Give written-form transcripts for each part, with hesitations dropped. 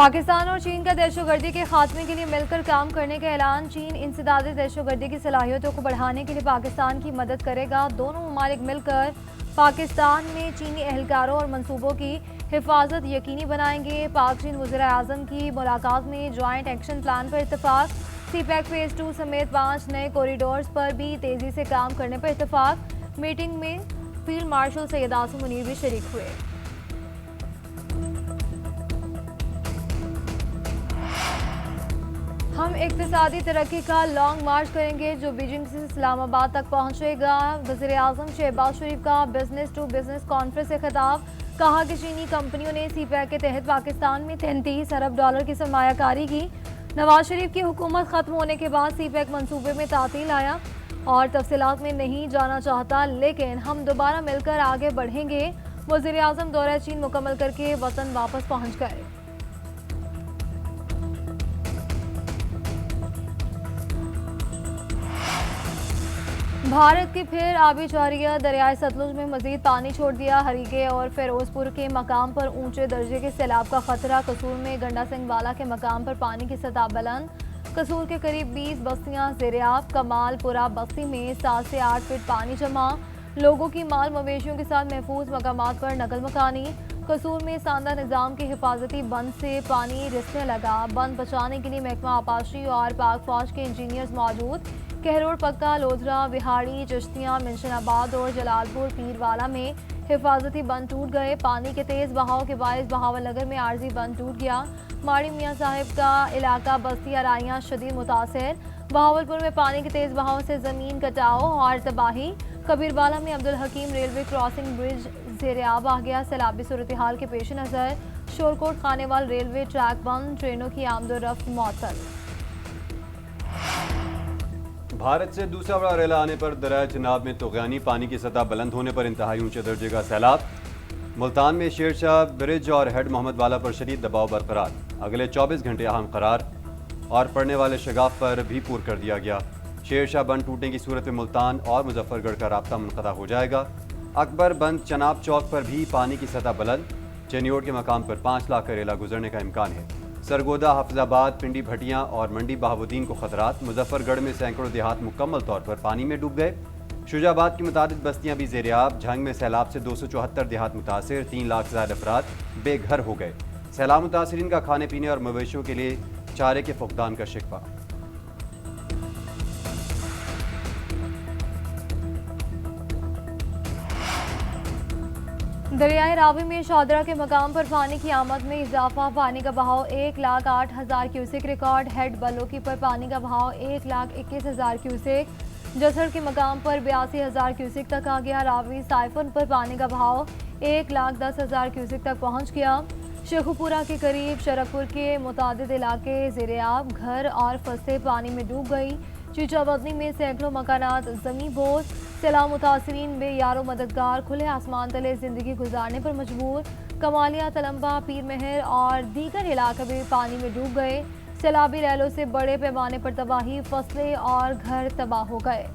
पाकिस्तान और चीन का दहशतगर्दी के खात्मे के लिए मिलकर काम करने का ऐलान। चीन इंसदाद दहशतगर्दी की सलाहियतों को बढ़ाने के लिए पाकिस्तान की मदद करेगा। दोनों ममालिक मिलकर पाकिस्तान में चीनी एहलकारों और मंसूबों की हिफाजत यकीनी बनाएंगे। पाक चीन वज़ीर आज़म की मुलाकात में जॉइंट एक्शन प्लान पर इत्तफाक। सीपैक फेज 2 समेत 5 नए कॉरिडोर्स पर भी तेजी से काम करने पर इत्तफाक। मीटिंग में फील्ड मार्शल सैयद आसिम मुनीर भी शरीक हुए। हम इक्तिसादी तरक्की का लॉन्ग मार्च करेंगे जो बीजिंग से इस्लामाबाद तक पहुंचेगा। वज़ीर आज़म शहबाज शरीफ का बिजनेस टू बिजनेस कॉन्फ्रेंस से खिताब। कहा कि चीनी कंपनियों ने सीपैक के तहत पाकिस्तान में 33 अरब डॉलर की सरमायाकारी की। नवाज शरीफ की हुकूमत खत्म होने के बाद सीपैक मंसूबे में तातील आया और तफसीलात में नहीं जाना चाहता, लेकिन हम दोबारा मिलकर आगे बढ़ेंगे। वज़ीर आज़म दौरा चीन मुकम्मल करके वतन वापस पहुँच गए। भारत की फिर आबी जारिया। दरियाए सतलुज में मजीद पानी छोड़ दिया। हरीके और फिरोजपुर के मकाम पर ऊंचे दर्जे के सैलाब का खतरा। कसूर में गंडा सिंह वाला के मकाम पर पानी की सतह बुलंद। कसूर के करीब 20 बस्तियां ज़ेरियाब। कमालपुरा बस्ती में 7 से 8 फीट पानी जमा। लोगों की माल मवेशियों के साथ महफूज मकामात पर नकल मकानी। कसूर में सांदा निज़ाम के हिफाजती बंद से पानी रिसने लगा। बंद बचाने के लिए महकमा आपाशी और पाक फौज के इंजीनियर्स मौजूद। कहरोड़, पक्का, लोधरा, बिहाड़ी, चिश्तियाँ, मिंशनाबाद और जलालपुर पीरवाला में हिफाजती बंद टूट गए। पानी के तेज बहाव के बायस बहावल नगर में आर्जी बंद टूट गया। माड़ी मियाँ साहिब का इलाका बस्ती आराइयाँ शदीद मुतासर। बहावलपुर में पानी के तेज बहाव से जमीन कटाव और तबाही। कबीरवाला में अब्दुल हकीम रेलवे क्रॉसिंग ब्रिज ज़ेरियाब आ गया। सैलाबी सूरत हाल के पेश नज़र शोरकोट खानेवाल रेलवे ट्रैक बंद। ट्रेनों की आमदोरफ्त मअतल। भारत से दूसरा बड़ा रेला आने पर दरिया चिनाब में तुग़यानी। पानी की सतह बुलंद होने पर इंतहाई ऊंचे दर्जे का सैलाब। मुल्तान में शेरशाह ब्रिज और हेड मोहम्मद वाला पर शदीद दबाव बरकरार। अगले 24 घंटे अहम करार और पड़ने वाले शगाफ पर भी पूर कर दिया गया। शेरशाह बंद टूटने की सूरत में मुल्तान और मुजफ्फरगढ़ का राब्ता मुनक़ता हो जाएगा। अकबर बंद चनाब चौक पर भी पानी की सतह बुलंद। चेनियोड के मकाम पर 5 लाख का रेला गुजरने का इम्कान है। सरगोदा, हाफिजाबाद, पिंडी भटियाँ और मंडी बहाबुद्दीन को खतरात। मुजफ्फरगढ़ में सैकड़ों देहात मुकम्मल तौर पर पानी में डूब गए। शुजाबाद की मुतादिद बस्तियाँ भी ज़ेरियाब। झंग में सैलाब से 274 देहात मुतासिर। 3 लाख से ज़्यादा अफराद बेघर हो गए। सैलाब मुतासरीन का खाने पीने और मवेशियों के लिए चारे के फुकदान का शिकवा। दरियाए रावी में शादरा के मकाम पर पानी की आमद में इजाफा। पानी का बहाव 1,08,000 क्यूसेक रिकॉर्ड। हेड बलोकी पर पानी का बहाव 1,21,000 क्यूसेक। जसड़ के मकाम पर 82,000 क्यूसेक तक आ गया। रावी साइफन पर पानी का बहाव 1,10,000 क्यूसेक तक पहुंच गया। शेखुपुरा के करीब शरकपुर के मुतादिद इलाके ज़ेरियाब। घर और फसलें पानी में डूब गई। चीचावदनी में सैकड़ों मकानात ज़मी बोझ। सैलाब मुतासरीन बेयारो मददगार खुले आसमान तले ज़िंदगी गुजारने पर मजबूर। कमालिया, तलम्बा, पीर महर और दीगर इलाके भी पानी में डूब गए। सैलाबी रैलों से बड़े पैमाने पर तबाही। फसलें और घर तबाह हो गए।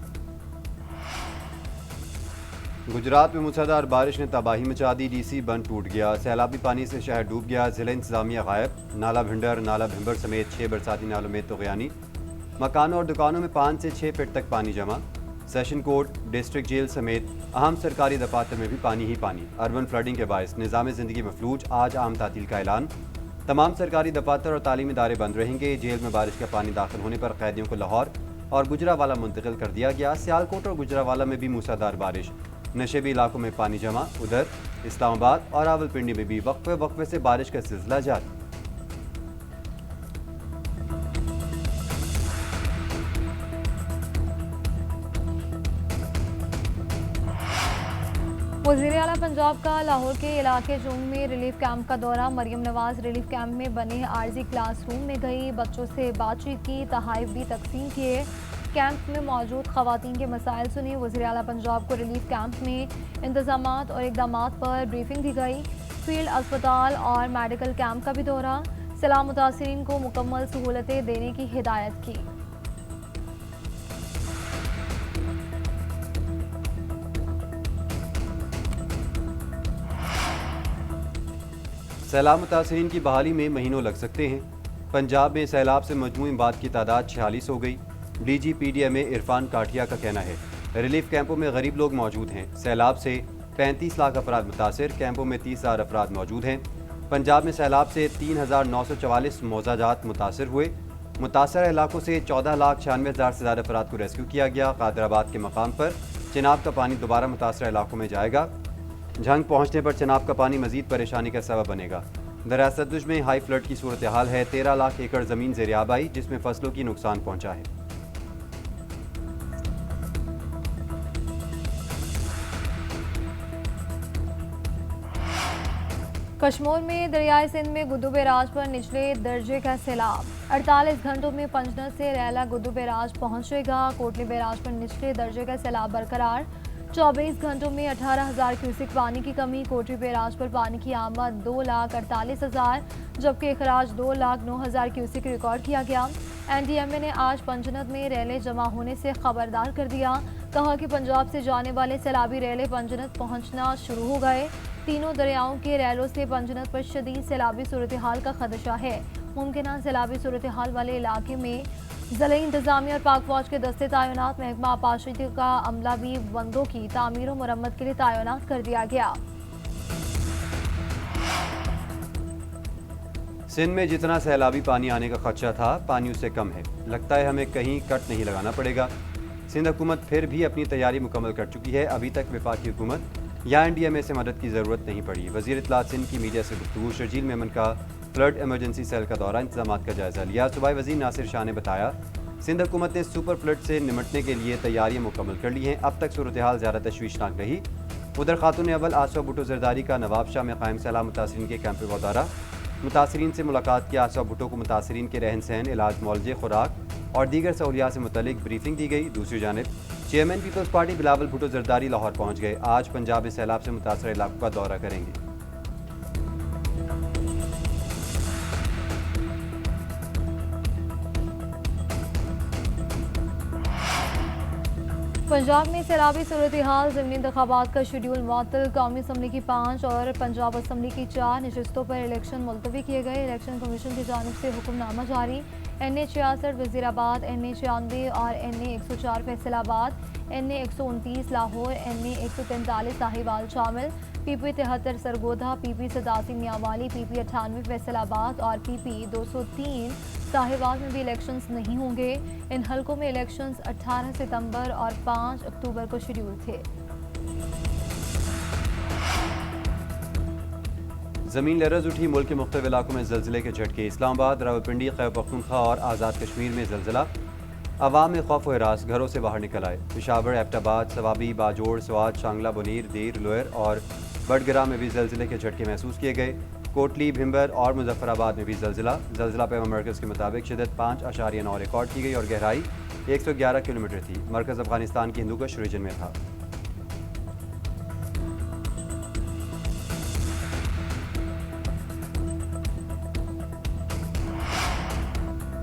गुजरात में मूसलाधार बारिश ने तबाही मचा दी। डीसी बंद टूट गया। सैलाबी पानी से शहर डूब गया। जिला इंतजामिया गायब। नाला भिंडर, नाला भिंबर समेत 6 बरसाती नालों में तुग़यानी। मकानों और दुकानों में 5 से 6 फीट तक पानी जमा। सेशन कोर्ट, डिस्ट्रिक्ट जेल समेत अहम सरकारी दफातर में भी पानी ही पानी। अर्बन फ्लडिंग के बायस निज़ाम ज़िंदगी मफलूज। आज आम तातील का ऐलान। तमाम सरकारी दफातर और तालीमी इदारे बंद रहेंगे। जेल में बारिश का पानी दाखिल होने पर कैदियों को लाहौर और गुजरावाला मुंतकिल कर दिया गया। सियालकोट और गुजरावाला में भी मूसलाधार बारिश। नशेबी इलाकों में पानी जमा। उधर इस्लामाबाद और रावलपिंडी में भी वक्फे वक्फे से बारिश का सिलसिला जारी। वज़ीर आला पंजाब का लाहौर के इलाके जूम में रिलीफ कैंप का दौरा। मरियम नवाज रिलीफ कैंप में बने आर्जी क्लासरूम में गई। बच्चों से बातचीत की। तहाइफ भी तकसीम किए। कैंप में मौजूद खवातीन के मसाइल सुने। वज़ीर आला पंजाब को रिलीफ कैंप में इंतजामात और इक़दामात पर ब्रीफिंग दी गई। फील्ड अस्पताल और मेडिकल कैंप का भी दौरा। सैलाब मुतासरीन को मुकम्मल सहूलतें देने की हिदायत की। सैलाब मुतासरीन की बहाली में महीनों लग सकते हैं। पंजाब में सैलाब से मजमूई इमदाद की तादाद 46 हो गई। DGPDMA इरफान काठिया का कहना है रिलीफ कैंपों में गरीब लोग मौजूद हैं। सैलाब से 35 लाख अफराद मुतासर, कैंपों में 30,000 अफराद मौजूद हैं। पंजाब में सैलाब से 3,944 मौजाजात मुतासर हुए। मुतासर इलाकों से 14,96,000 से ज़्यादा अफराद को रेस्क्यू किया गया। कादराबाद के मकाम पर चिनाब का पानी दोबारा मुतासर इलाकों में जाएगा। झंग पहुँचने पर चिनाब का पानी मजीद परेशानी का सबब बनेगा। दरिया सतलुज में हाई फ्लड की सूरत हाल है। 13 लाख एकड़ ज़मीन ज़ेर-ए-आब आई, जिसमें फसलों की नुकसान पहुँचा है। कश्मीर में दरियाई सिंध में गुद्दू बैराज पर निचले दर्जे का सैलाब। 48 घंटों में पंजनत से रैला गुद्दू बैराज पहुंचेगा। कोटली बैराज पर निचले दर्जे का सैलाब बरकरार। 24 घंटों में 18,000 क्यूसिक पानी की कमी। कोटली बैराज पर पानी की आमद 2,48,000 जबकि अखराज 2,09,000 क्यूसिक रिकॉर्ड किया गया। NDMA ने आज पंजनत में रैले जमा होने से खबरदार कर दिया। कहा कि पंजाब से जाने वाले सैलाबी रैले पंजनत पहुंचना शुरू हो गए। तीनों दरियाओं के रैलों से पंजनत पर शदीद सैलाबी सूरत हाल का खदशा है। मुमकिन सैलाबी सूरत हाल वाले इलाके में ज़िले इंतजामिया और पाक फौज के दस्ते तैनात। महकमा आपाशी का अमला भी बंदों की तामीर और मरम्मत के लिए तैनात कर दिया गया। सिंध में जितना सैलाबी पानी आने का खदशा था, पानी उससे कम है। लगता है हमें कहीं कट नहीं लगाना पड़ेगा। सिंध हुकूमत फिर भी अपनी तैयारी मुकम्मल कर चुकी है। अभी तक वफाकी हुकूमत या NDMA से मदद की ज़रूरत नहीं पड़ी। वज़ीर इत्तलात सिंध की मीडिया से गुफ्तगू। शर्जील मेमन का फ्लड एमरजेंसी सेल का दौरा, इंतजामात का जायजा लिया। सूबाई वज़ीर नासिर शाह ने बताया सिंध हुकूमत ने सुपर फ्लड से निमटने के लिए तैयारियां मुकम्मल कर ली हैं। अब तक सूरत हाल ज़्यादा तशवीशनाक रही। उधर खातून अव्वल आसवा भुट्टो जरदारी का नवाब शाह में कायम सैलाब मुतासरीन के कैंप का दौरा। मुतासरीन से मुलाकात की। आसवा भुट्टो को मुतासरीन के रहन सहन, इलाज, मुआवजे, खुराक और दीगर सहूलियात से मुतल्लिक ब्रीफिंग दी गई। दूसरी जानिब चेयरमैन पीपल्स पार्टी बिलावल भुट्टो जरदारी लाहौर पहुँच गए। आज पंजाब में सैलाब से मुतासर इलाकों का दौरा करेंगे। पंजाब में सैलाबी सूरत हाल। ज़िमनी इंतखाबात का शेड्यूल मुअत्तल। कौमी असम्बली की 5 और पंजाब असम्बली की 4 नशस्तों पर इलेक्शन मुलतवी किए गए। इलेक्शन कमीशन की जानिब से हुक्मनामा जारी। NA 66 वज़ीराबाद, NA 96 और NA 104 Faisalabad, NA 129 Lahore, NA 143 Sahiwal शामिल। PP 73 Sargodha, PP 87 Mianwali, PP 98 Faisalabad और PP 203 साहिवाल में भी इलेक्शंस नहीं होंगे। इन हलकों में इलेक्शंस 18 सितंबर और 5 अक्टूबर को शेड्यूल थे। ज़मीन लरज़ उठी। मुल्क के मुख्तलिफ इलाकों में ज़लज़ले के झटके। इस्लामाबाद, रावलपिंडी, खैबर पख्तूनख्वा और आज़ाद कश्मीर में ज़लज़ला। अवाम में खौफ व हिरास, घरों से बाहर निकल आए। पेशावर, एबटाबाद, सवाबी, बाजोड़, स्वात, शांगला, बुनीर, देर, लोयर और बडगरा में भी ज़लज़ले के झटके महसूस किए गए। कोटली, भिम्बर और मुजफ्फराबाद में भी ज़लज़ला पैमा मरकज़ के मुताबिक शिदत 5.9 रिकॉर्ड की गई और गहराई 111 किलोमीटर थी। मरकज़ अफगानिस्तान के हिंदुकुश रीजन में था।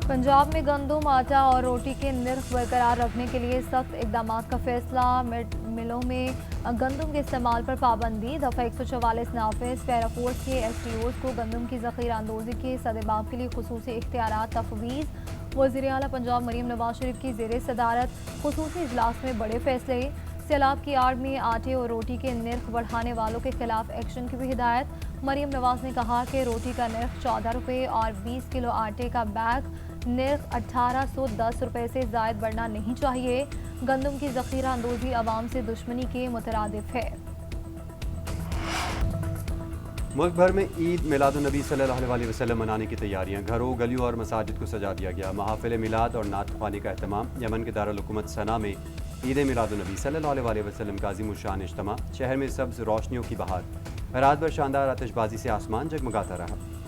पंजाब में गंदम, आटा और रोटी के निर्ख बरकरार रखने के लिए सख्त इकदाम का फैसला। मिलों में गंदम के इस्तेमाल पर पाबंदी। दफ़ा 144 नाफिज। पैराफोर्स के STOs को गंदम की ज़ख़ीरा अंदोज़ी के सदेबाब के लिए खुसूसी इख्तियारात तफवीज़। वज़ीर आला पंजाब मरीम नवाज शरीफ की ज़ेर सदारत खुसूसी इजलास में बड़े फैसले। सैलाब की आड़ में आटे और रोटी के निर्ख बढ़ाने वालों के खिलाफ एक्शन की भी हिदायत। मरीम नवाज ने कहा कि रोटी का निर्ख 14 रुपये और 20 किलो आटे का बैग निर्ख 1810 रुपये से ज़ायद बढ़ना नहीं चाहिए। गंदम की ज़ख़ीरा अंदोज़ी अवाम से दुश्मनी के मुतरादिफ है। मुल्क भर में ईद मिलादुन्नबी सल्लल्लाहु अलैहि वसल्लम मनाने की तैयारियां। घरों, गलियों और मसाजिद को सजा दिया गया। महाफिल मिलाद और नात ख़्वानी का अहतमाम। यमन के दारुल हुकूमत सना में ईद मिलादुन्नबी सल्लल्लाहु अलैहि वसल्लम का अज़ीमुश्शान इज्तिमा। शहर में सब्ज़ रोशनियों की बहार। रात भर शानदार आतिशबाजी से आसमान जगमगाता रहा।